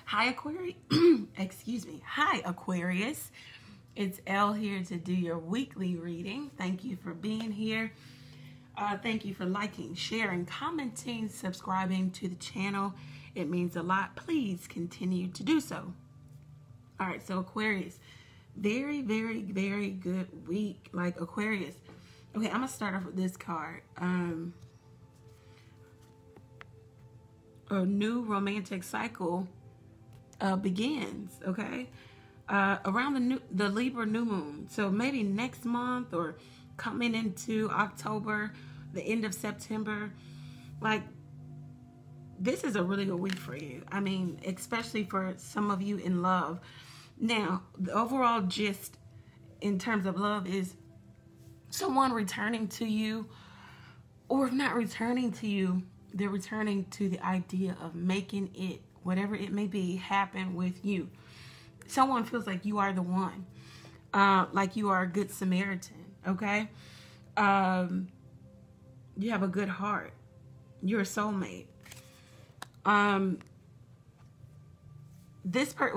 Hi, Aquarius. Excuse me. Hi, Aquarius. It's Elle here to do your weekly reading. Thank you for being here. Thank you for liking, sharing, commenting, subscribing to the channel. It means a lot. Please continue to do so. All right, so Aquarius, very, very, very good week. Like Aquarius. Okay, I'm going to start off with this card. A new romantic cycle begins, okay? Around the Libra new moon. So maybe next month or coming into October, the end of September. Like, this is a really good week for you. I mean, especially for some of you in love. Now, the overall gist in terms of love is someone returning to you, or if not returning to you, they're returning to the idea of making it, whatever it may be, happen with you. Someone feels like you are the one, like you are a good Samaritan, okay? You have a good heart. You're a soulmate. We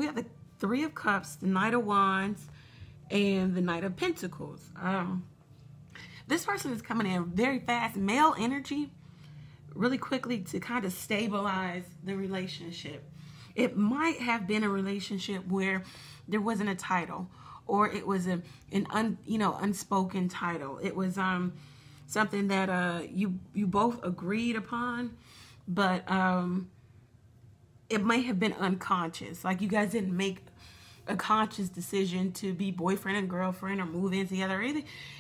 have the Three of Cups, the Knight of Wands, and the Knight of Pentacles. This person is coming in very fast, male energy, really quickly to kind of stabilize the relationship. It might have been a relationship where there wasn't a title, or it was an unspoken title. It was something that you both agreed upon, but it may have been unconscious. Like you guys didn't make a conscious decision to be boyfriend and girlfriend or move in together or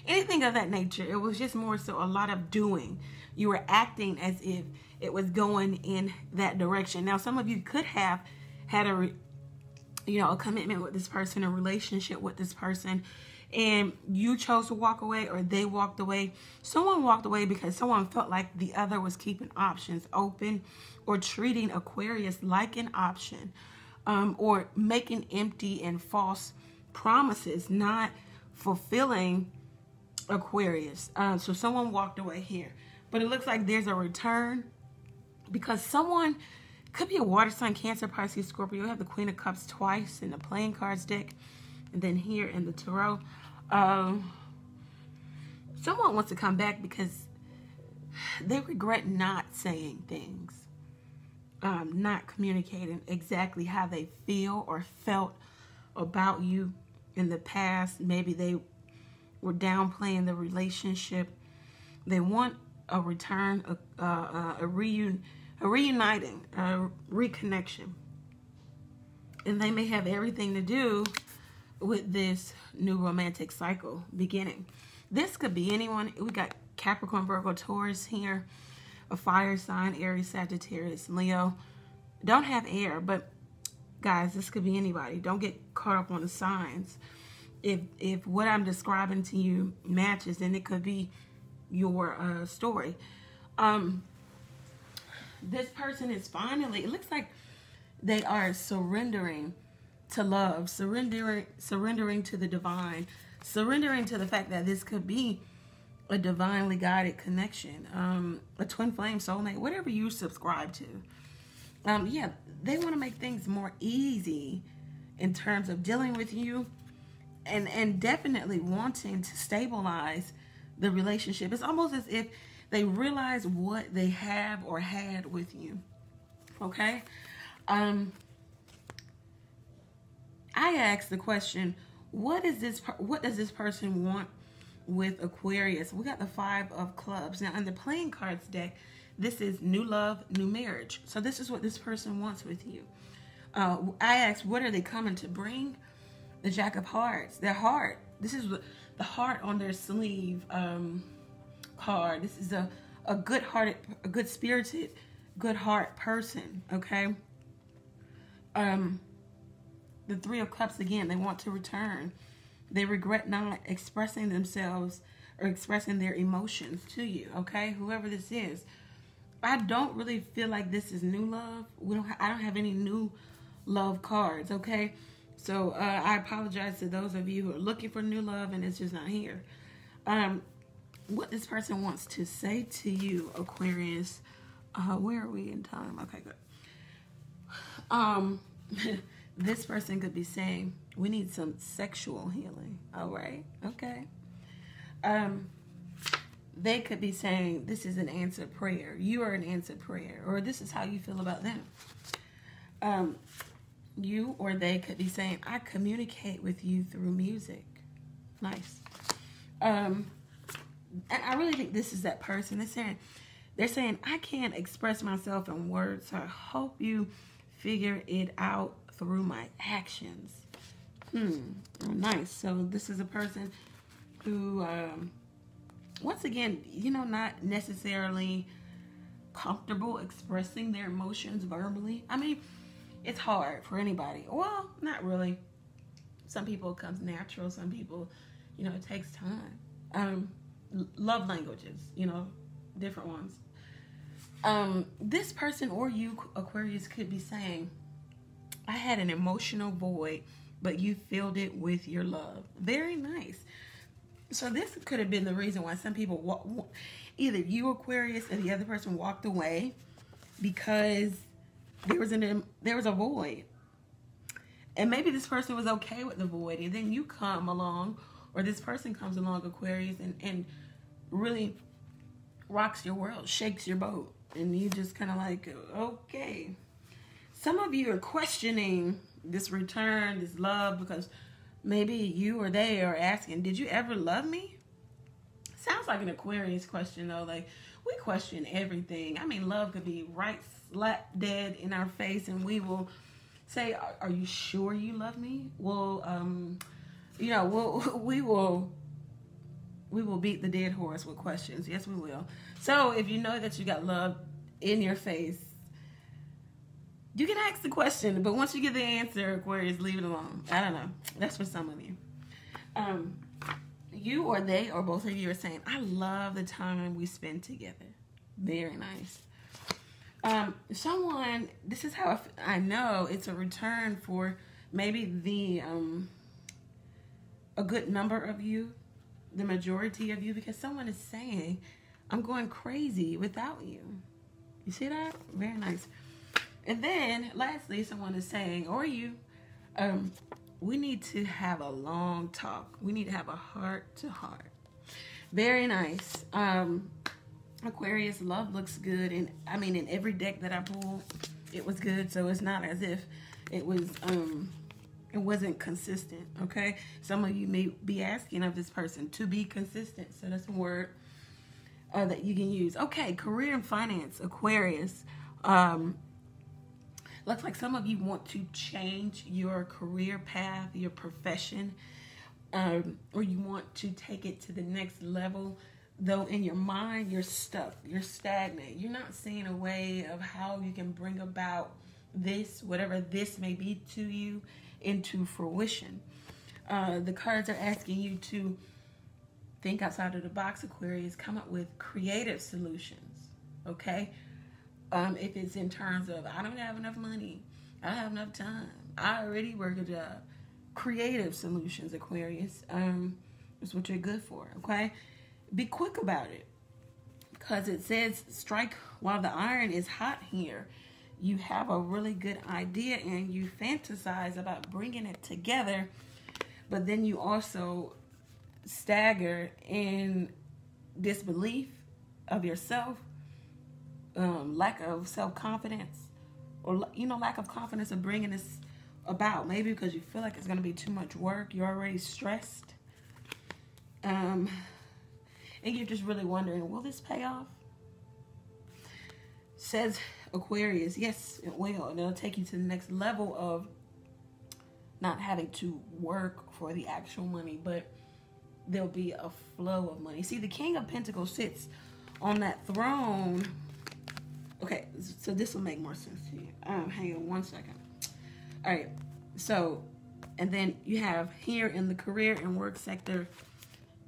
anything of that nature. It was just more so a lot of doing. You were acting as if it was going in that direction. Now, some of you could have had a commitment with this person, a relationship with this person, and you chose to walk away, or they walked away. Someone walked away because someone felt like the other was keeping options open, or treating Aquarius like an option, or making empty and false promises, not fulfilling Aquarius. So someone walked away here. But it looks like there's a return, because someone, could be a water sign, Cancer, Pisces, Scorpio. You have the Queen of Cups twice in the playing cards deck, and then here in the tarot. Someone wants to come back because they regret not saying things, not communicating exactly how they feel or felt about you in the past. Maybe they were downplaying the relationship. They want a return, a reuniting, a reconnection. And they may have everything to do with this new romantic cycle beginning. This could be anyone. We got Capricorn, Virgo, Taurus here, a fire sign, Aries, Sagittarius, Leo. Don't have air, but guys, this could be anybody. Don't get caught up on the signs. If what I'm describing to you matches, then it could be your story. This person is finally, it looks like they are surrendering to love, surrendering to the divine, surrendering to the fact that this could be a divinely guided connection, a twin flame, soulmate, whatever you subscribe to. Yeah, they want to make things more easy in terms of dealing with you, and definitely wanting to stabilize the relationship. It's almost as if they realize what they have or had with you. Okay? I asked the question, what does this person want with Aquarius? We got the Five of Clubs. Now, in the playing cards deck, this is new love, new marriage. So this is what this person wants with you. I asked, what are they coming to bring? The Jack of Hearts, their heart. This is the heart on their sleeve card. This is a good-hearted, a good-spirited, good heart person, okay? The Three of Cups, again, they want to return. They regret not expressing themselves or expressing their emotions to you, okay? Whoever this is. I don't really feel like this is new love. I don't have any new love cards, okay? So I apologize to those of you who are looking for new love and it's just not here. What this person wants to say to you, Aquarius. Where are we in time? Okay, good. This person could be saying, we need some sexual healing. All right. Okay. They could be saying, this is an answered prayer. You are an answered prayer. Or this is how you feel about them. You or they could be saying, I communicate with you through music. Nice. And I really think this is that person. They're saying, I can't express myself in words, so I hope you figure it out through my actions. Nice. So this is a person who, once again, not necessarily comfortable expressing their emotions verbally. I mean, it's hard for anybody. Well, not really. Some people it comes natural. Some people, it takes time. Love languages, different ones. This person or you, Aquarius, could be saying, I had an emotional void, but you filled it with your love. Very nice. So this could have been the reason why some people, either you, Aquarius, or the other person walked away because there was a void. And maybe this person was okay with the void, and then you come along, or this person comes along, Aquarius, and really rocks your world, shakes your boat, and you just kind of like, okay. Some of you are questioning this return, this love, because maybe you or they are asking, did you ever love me? Sounds like an Aquarius question, though. Like, we question everything. I mean, love could be right slap dead in our face, and we will say, are you sure you love me? Well, we will beat the dead horse with questions. Yes, we will. So if you know that you got love in your face, you can ask the question, but once you get the answer, Aquarius, leave it alone. I don't know. That's for some of you. You or they or both of you are saying, I love the time we spend together. Very nice. Someone, this is how I know it's a return for maybe a good number of you, the majority of you, because someone is saying, I'm going crazy without you. You see that? Very nice. And then, lastly, someone is saying, or you, we need to have a long talk. We need to have a heart-to-heart. Very nice. Aquarius, love looks good. And I mean, in every deck that I pulled, it was good. So it's not as if it was, it wasn't consistent, okay? Some of you may be asking of this person to be consistent. So that's a word that you can use. Okay, career and finance, Aquarius. Looks like some of you want to change your career path, your profession, or you want to take it to the next level. Though in your mind, you're stuck, you're stagnant. You're not seeing a way of how you can bring about this, whatever this may be to you, into fruition. The cards are asking you to think outside of the box, Aquarius. Come up with creative solutions, okay? If it's in terms of, I don't have enough money, I don't have enough time, I already work a job. Creative solutions, Aquarius, is what you're good for, okay? Be quick about it, because it says strike while the iron is hot here. You have a really good idea and you fantasize about bringing it together, but then you also stagger in disbelief of yourself, lack of self-confidence, or lack of confidence of bringing this about. Maybe because you feel like it's going to be too much work. You're already stressed, and you're just really wondering, will this pay off? Says Aquarius, yes, it will. And it'll take you to the next level of not having to work for the actual money, but there'll be a flow of money. See, the King of Pentacles sits on that throne. Okay, so this will make more sense to you. Hang on one second. All right, so, and then you have here in the career and work sector,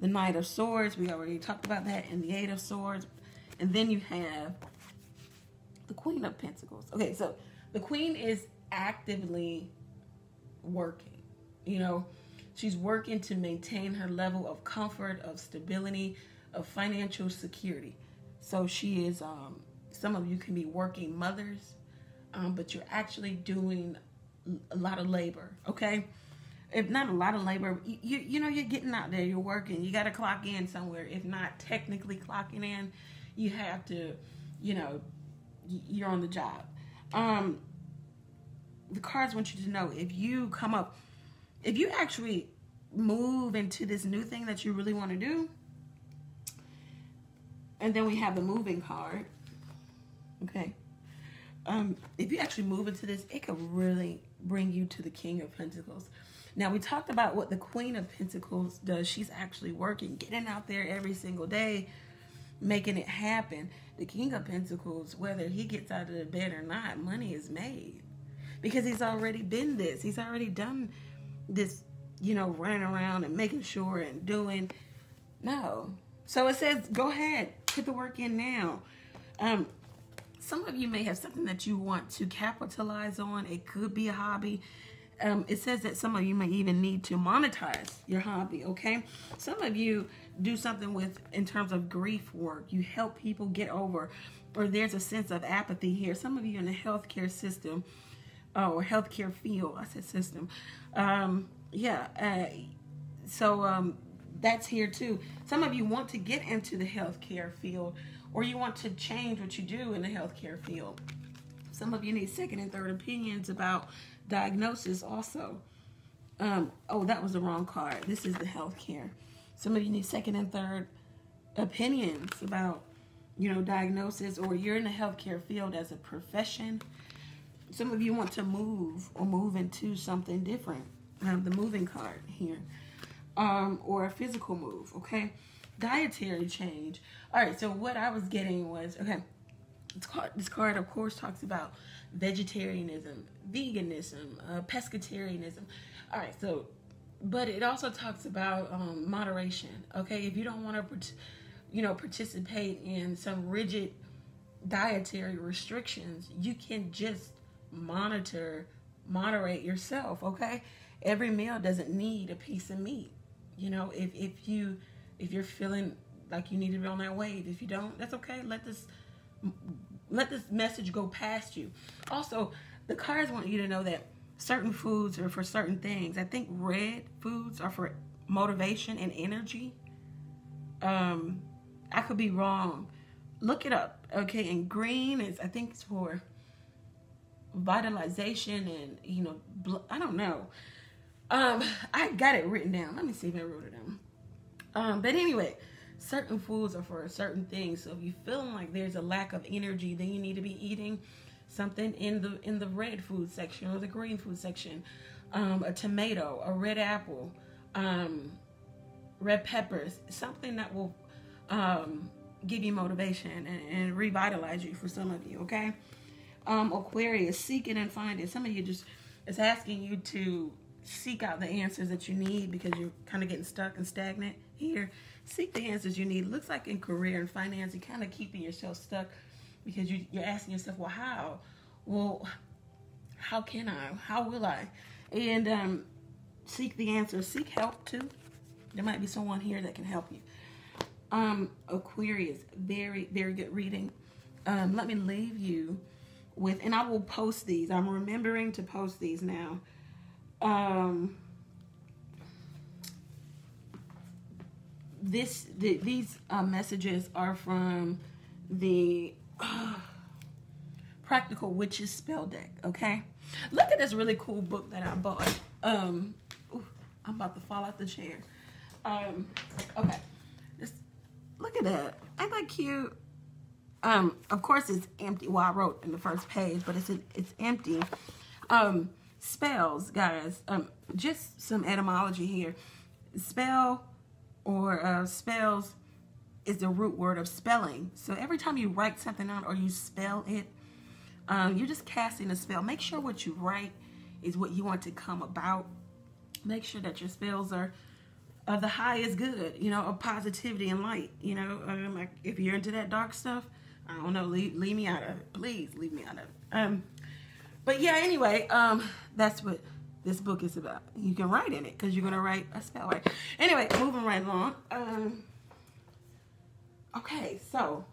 the Knight of Swords. We already talked about that, and the Eight of Swords. And then you have the Queen of Pentacles. Okay, so the Queen is actively working. She's working to maintain her level of comfort, of stability, of financial security. So she is, some of you can be working mothers, but you're actually doing a lot of labor, okay? If not a lot of labor, you know, you're getting out there, you're working, you got to clock in somewhere. If not technically clocking in, you have to, you know, you're on the job. The cards want you to know, if you come up, if you actually move into this new thing that you really want to do, and then we have the moving card, okay? If you actually move into this, it could really bring you to the King of Pentacles. Now, we talked about what the Queen of Pentacles does. She's actually working, getting out there every single day, making it happen. The King of Pentacles, whether he gets out of the bed or not, money is made. Because he's already been this. He's already done this, you know, running around and making sure and doing. No. So it says, go ahead, put the work in now. Some of you may have something that you want to capitalize on. It could be a hobby. It says that some of you may even need to monetize your hobby, okay? Some of you do something with, in terms of grief work. You help people get over, or there's a sense of apathy here. Some of you in the healthcare system, or healthcare field, I said system. That's here too. Some of you want to get into the healthcare field, or you want to change what you do in the healthcare field. Some of you need second and third opinions about diagnosis also. Oh, that was the wrong card. This is the healthcare. Some of you need second and third opinions about, you know, diagnosis, or you're in the healthcare field as a profession. Some of you want to move, or move into something different. The moving card here. Or a physical move, okay? Dietary change. All right, so what I was getting was, okay, this card, of course, talks about vegetarianism, veganism, pescatarianism. All right, so, but it also talks about moderation, okay? If you don't want to, you know, participate in some rigid dietary restrictions, you can just moderate yourself, okay? Every meal doesn't need a piece of meat. You know, if you're feeling like you need to be on that wave, if you don't, that's okay. Let this message go past you. Also, the cards want you to know that certain foods are for certain things. I think red foods are for motivation and energy. I could be wrong. Look it up, okay? And green is, I think it's for vitalization and, you know, I don't know. I got it written down. Let me see if I wrote it down. But anyway, certain foods are for certain things. So if you're feeling like there's a lack of energy, then you need to be eating something in the red food section or the green food section. A tomato, a red apple, red peppers, something that will give you motivation and revitalize you for some of you, okay? Aquarius, seek it and find it. Some of you just, it's asking you to seek out the answers that you need because you're kind of getting stuck and stagnant here. Seek the answers you need. Looks like in career and finance, you're kind of keeping yourself stuck because you're asking yourself, well, how? Well, how can I? How will I? And seek the answers. Seek help, too. There might be someone here that can help you. Aquarius, very, very good reading. Let me leave you with, and I will post these. I'm remembering to post these now. These messages are from the Practical Witches spell deck, okay? Look at this really cool book that I bought. I'm about to fall out the chair. Okay. Just look at that. Ain't that cute? Of course it's empty. Well, I wrote in the first page, but it's empty. Spells, guys. Just some etymology here. Spell or spells is the root word of spelling. So every time you write something out or you spell it, you're just casting a spell. Make sure what you write is what you want to come about. Make sure that your spells are of the highest good, you know, of positivity and light. You know, like if you're into that dark stuff, I don't know, leave me out of it. Please leave me out of it. But yeah, anyway, that's what this book is about. You can write in it because you're going to write a spell, right? Anyway, moving right along. Okay, so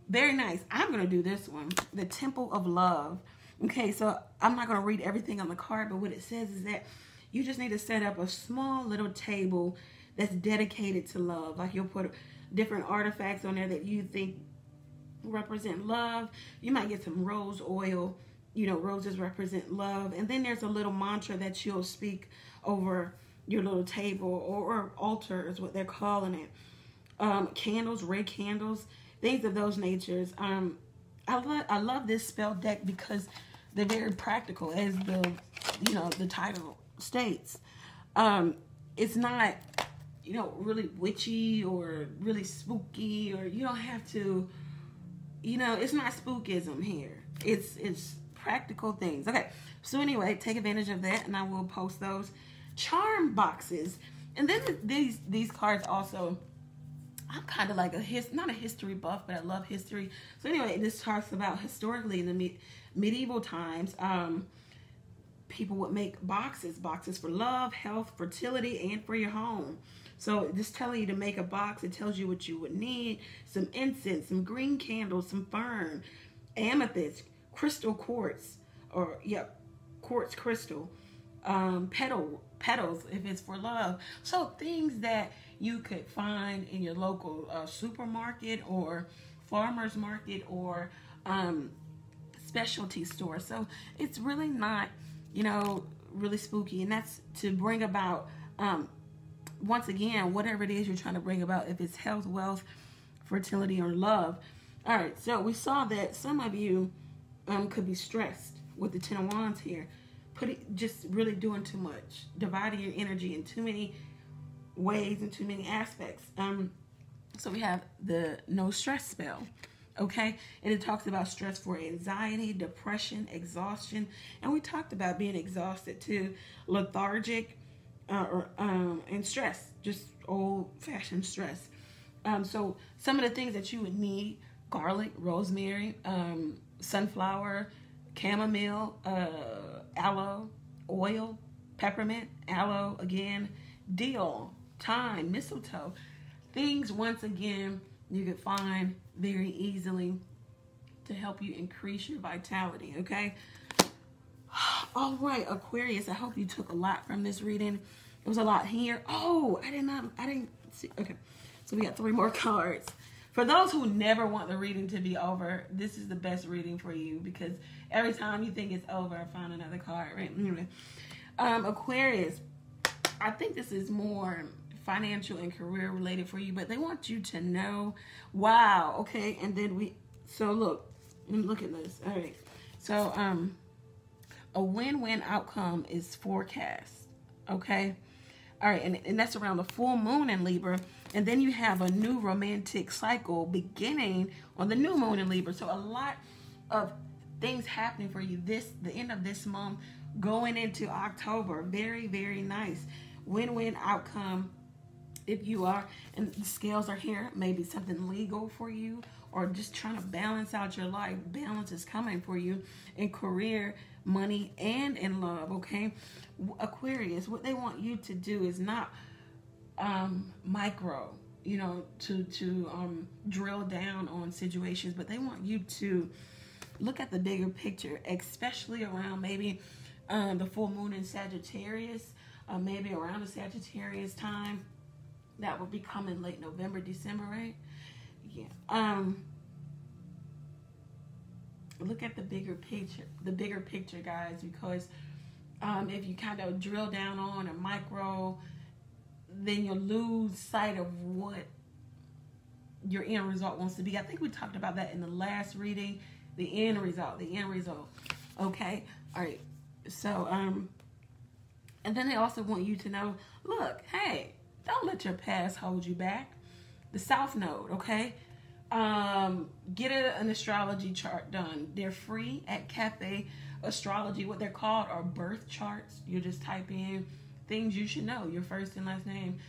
very nice. I'm going to do this one, the Temple of Love. Okay, so I'm not going to read everything on the card, but what it says is that you just need to set up a small little table that's dedicated to love. Like you'll put different artifacts on there that you think represent love. You might get some rose oil. You know, roses represent love. And then there's a little mantra that you'll speak over your little table, or altar is what they're calling it. Candles, red candles, things of those natures. I love this spell deck because they're very practical, as the title states. It's not, really witchy or really spooky, or you don't have to, it's not spookism here. It's practical things. Okay, so anyway, take advantage of that, and I will post those charm boxes. And then these cards also, I'm kind of like not a history buff, but I love history. So anyway, this talks about historically in the medieval times, people would make boxes for love, health, fertility, and for your home. So just telling you to make a box, it tells you what you would need: some incense, some green candles, some fern, amethyst, crystal quartz, quartz crystal, petals if it's for love. So things that you could find in your local supermarket or farmer's market or specialty store. So it's really not, really spooky. And that's to bring about, once again, whatever it is you're trying to bring about, if it's health, wealth, fertility, or love. All right, so we saw that some of you could be stressed with the Ten of Wands here. Just really doing too much, dividing your energy in too many ways and too many aspects. So we have the no stress spell, okay? And it talks about stress for anxiety, depression, exhaustion, and we talked about being exhausted too, lethargic, and stress, just old-fashioned stress. So some of the things that you would need: garlic, rosemary, sunflower, chamomile, aloe, oil, peppermint, aloe again, dill, thyme, mistletoe. Things, once again, you could find very easily to help you increase your vitality, okay? All right, Aquarius, I hope you took a lot from this reading. It was a lot here. Oh, I didn't see. Okay, so we got 3 more cards. For those who never want the reading to be over, this is the best reading for you, because every time you think it's over, I find another card, right? Anyway, Aquarius, I think this is more financial and career related for you, but they want you to know, wow, okay? And then so look at this. All right, so a win-win outcome is forecast, okay? All right, and that's around the full moon in Libra. And then you have a new romantic cycle beginning on the new moon in Libra. So a lot of things happening for you the end of this month, going into October. Very, very nice. Win-win outcome. If you are, and the scales are here, maybe something legal for you, or just trying to balance out your life. Balance is coming for you in career, money, and in love, okay? Aquarius, what they want you to do is not micro, to drill down on situations, but they want you to look at the bigger picture, especially around maybe the full moon in Sagittarius, maybe around the Sagittarius time. That will be coming late November, December, right? Yeah. Look at the bigger picture, guys, because if you kind of drill down on a micro, then you'll lose sight of what your end result wants to be. I think we talked about that in the last reading. The end result. Okay. All right. So, and then they also want you to know, look, hey, don't let your past hold you back. The South Node, okay? Get an astrology chart done. They're free at Cafe Astrology. What they're called are birth charts. You just type in things you should know: your first and last name,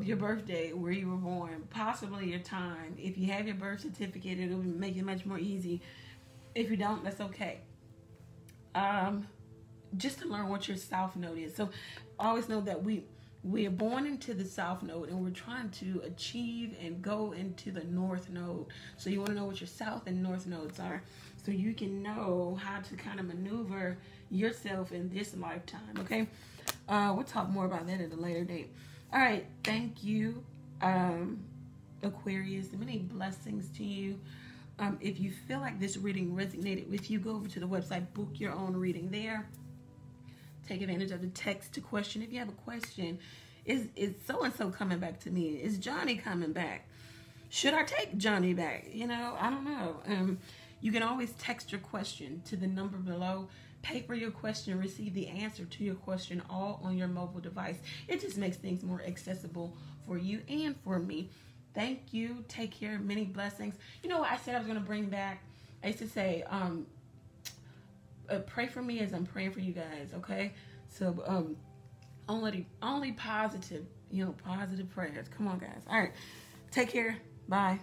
your birthday, where you were born, possibly your time. If you have your birth certificate, it'll make it much more easy. If you don't, that's okay. Just to learn what your South Node is. So always know that we we are born into the South Node, and we're trying to achieve and go into the North Node. So you want to know what your South and North Nodes are, so you can know how to kind of maneuver yourself in this lifetime, okay? We'll talk more about that at a later date. All right, thank you, Aquarius. Many blessings to you. If you feel like this reading resonated with you, go over to the website, book your own reading there. Take advantage of the text to question. If you have a question, is so-and-so coming back to me? Is Johnny coming back? Should I take Johnny back? You know, I don't know. You can always text your question to the number below. Pay for your question, receive the answer to your question all on your mobile device. It just makes things more accessible for you and for me. Thank you. Take care. Many blessings. You know what I said I was going to bring back? I used to say, pray for me as I'm praying for you guys, okay? So only positive, positive prayers. Come on, guys. All right. Take care. Bye.